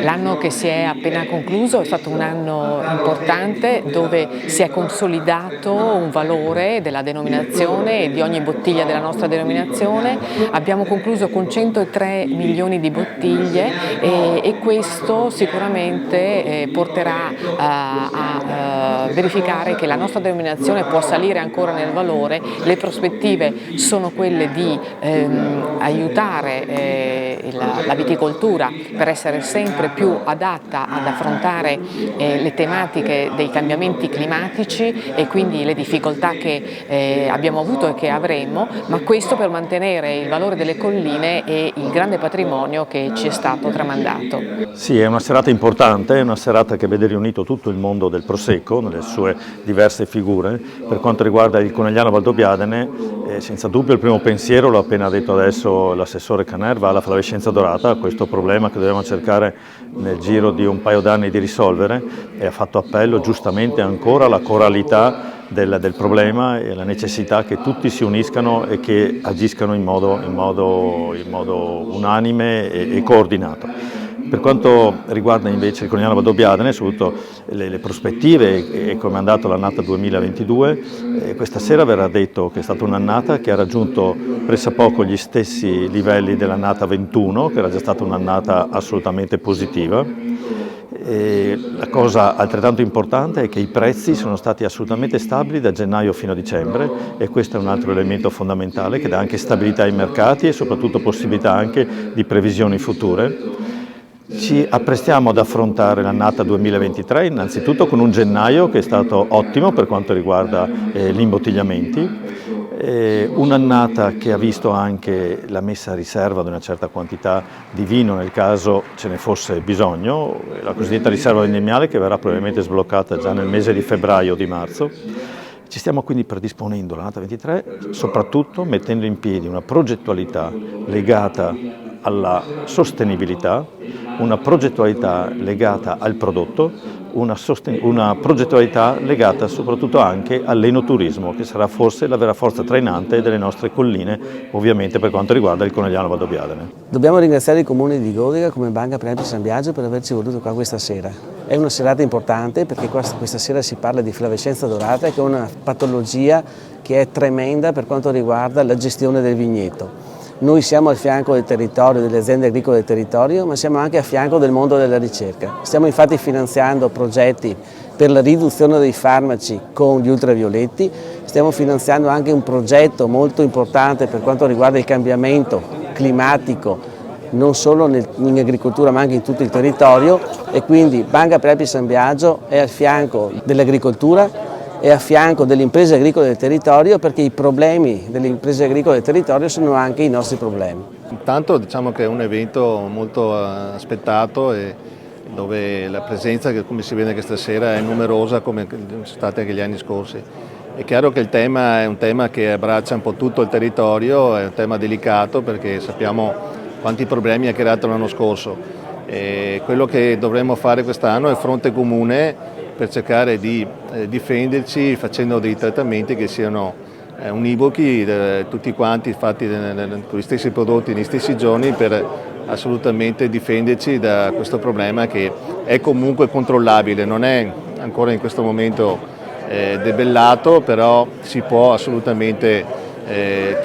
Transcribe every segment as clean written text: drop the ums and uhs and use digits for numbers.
L'anno che si è appena concluso è stato un anno importante dove si è consolidato un valore della denominazione e di ogni bottiglia della nostra denominazione. Abbiamo concluso con 103 milioni di bottiglie e questo sicuramente porterà a verificare che la nostra denominazione può salire ancora nel valore. Le prospettive sono quelle di aiutare la viticoltura per essere sempre più adatta ad affrontare le tematiche dei cambiamenti climatici e quindi le difficoltà che abbiamo avuto e che avremo, ma questo per mantenere il valore delle colline e il grande patrimonio che ci è stato tramandato. Sì, è una serata importante, è una serata che vede riunito tutto il mondo del Prosecco nelle sue diverse figure. Per quanto riguarda il Conegliano Valdobbiadene, senza dubbio il primo pensiero, l'ha appena detto adesso l'assessore Caner, va alla flavescenza dorata, questo problema che dobbiamo cercare nel giro di un paio d'anni di risolvere, e ha fatto appello giustamente ancora alla coralità del problema e alla necessità che tutti si uniscano e che agiscano in modo unanime e coordinato. Per quanto riguarda invece il Conegliano Valdobbiadene, soprattutto le prospettive e come è andata l'annata 2022, questa sera verrà detto che è stata un'annata che ha raggiunto pressappoco gli stessi livelli dell'annata 21, che era già stata un'annata assolutamente positiva. E la cosa altrettanto importante è che i prezzi sono stati assolutamente stabili da gennaio fino a dicembre, e questo è un altro elemento fondamentale che dà anche stabilità ai mercati e soprattutto possibilità anche di previsioni future. Ci apprestiamo ad affrontare l'annata 2023 innanzitutto con un gennaio che è stato ottimo per quanto riguarda gli imbottigliamenti, un'annata che ha visto anche la messa a riserva di una certa quantità di vino nel caso ce ne fosse bisogno, la cosiddetta riserva vendemmiale che verrà probabilmente sbloccata già nel mese di febbraio o di marzo. Ci stiamo quindi predisponendo all'annata 23, soprattutto mettendo in piedi una progettualità legata alla sostenibilità, una progettualità legata al prodotto, una progettualità legata soprattutto anche all'enoturismo, che sarà forse la vera forza trainante delle nostre colline, ovviamente per quanto riguarda il Conegliano Valdobbiadene. Dobbiamo ringraziare il Comune di Godica come Banca Premi San Biagio per averci voluto qua questa sera. È una serata importante perché questa sera si parla di flavescenza dorata, che è una patologia che è tremenda per quanto riguarda la gestione del vigneto. Noi siamo al fianco del territorio, delle aziende agricole del territorio, ma siamo anche a fianco del mondo della ricerca. Stiamo infatti finanziando progetti per la riduzione dei farmaci con gli ultravioletti, stiamo finanziando anche un progetto molto importante per quanto riguarda il cambiamento climatico, non solo in agricoltura ma anche in tutto il territorio, e quindi Banca Prepi San Biagio è al fianco dell'agricoltura e a fianco delle imprese agricole del territorio, perché i problemi delle imprese agricole del territorio sono anche i nostri problemi. Intanto diciamo che è un evento molto aspettato e dove la presenza, che come si vede questa sera, è numerosa come sono stati anche gli anni scorsi. È chiaro che il tema è un tema che abbraccia un po' tutto il territorio, è un tema delicato perché sappiamo quanti problemi ha creato l'anno scorso. E quello che dovremmo fare quest'anno è fronte comune per cercare di difenderci facendo dei trattamenti che siano univochi, tutti quanti fatti con gli stessi prodotti negli stessi giorni, per assolutamente difenderci da questo problema che è comunque controllabile, non è ancora in questo momento debellato, però si può assolutamente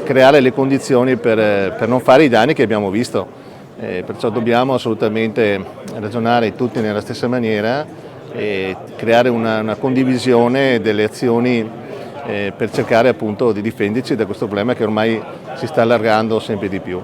creare le condizioni per non fare i danni che abbiamo visto. Perciò dobbiamo assolutamente ragionare tutti nella stessa maniera e creare una condivisione delle azioni per cercare appunto di difenderci da questo problema che ormai si sta allargando sempre di più.